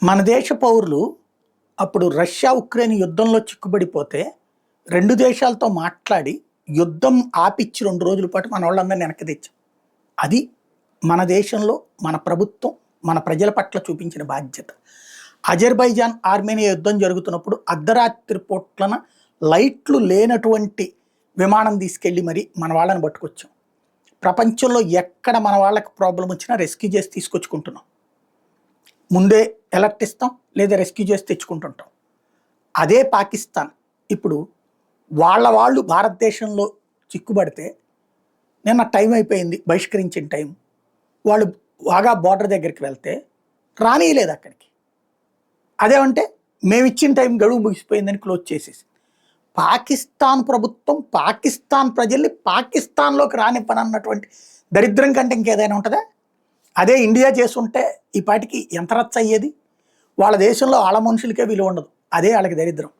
మన దేశ పౌరులు అప్పుడు రష్యా ఉక్రెయిన్ యుద్ధంలో చిక్కుబడిపోతే 2 దేశాలతో మాట్లాడి యుద్ధం ఆపిచ్చి 2 రోజుల పాటు మన వాళ్ళందరిని వెనక్కి తెచ్చాం. అది మన దేశంలో మన ప్రభుత్వం మన ప్రజల పట్ల చూపించిన బాధ్యత. అజర్బైజాన్ ఆర్మేనియా యుద్ధం జరుగుతున్నప్పుడు అర్ధరాత్రి పూట్లన లైట్లు లేనటువంటి విమానం తీసుకెళ్ళి మరి మన వాళ్ళని పట్టుకొచ్చాం. ప్రపంచంలో ఎక్కడ మన వాళ్ళకి ప్రాబ్లం వచ్చినా రెస్క్యూ చేసి తీసుకొచ్చుకుంటున్నాం. ముందే అలర్ట్ ఇస్తాం, లేదా రెస్క్యూ చేసి తెచ్చుకుంటుంటాం. అదే పాకిస్తాన్ ఇప్పుడు వాళ్ళు భారతదేశంలో చిక్కుబడితే నిన్న టైం అయిపోయింది, బహిష్కరించిన టైం, వాళ్ళు బాగా బార్డర్ దగ్గరికి వెళ్తే రానియలేదు అక్కడికి. అదేమంటే మేము ఇచ్చిన టైం గడువు ముగిసిపోయిందని క్లోజ్ చేసేసి పాకిస్తాన్ ప్రభుత్వం పాకిస్తాన్ ప్రజల్ని పాకిస్తాన్లోకి రానివ్వనన్నటువంటి దరిద్రం కంటే ఇంకేదైనా ఉంటుందా? అదే ఇండియా చేస్తుంటే ఈ పాటికి ఎంత రచ్చ అయ్యేది. వాళ్ళ దేశంలో వాళ్ళ మనుషులకే విలువ ఉండదు. అదే వాళ్ళకి దరిద్రం.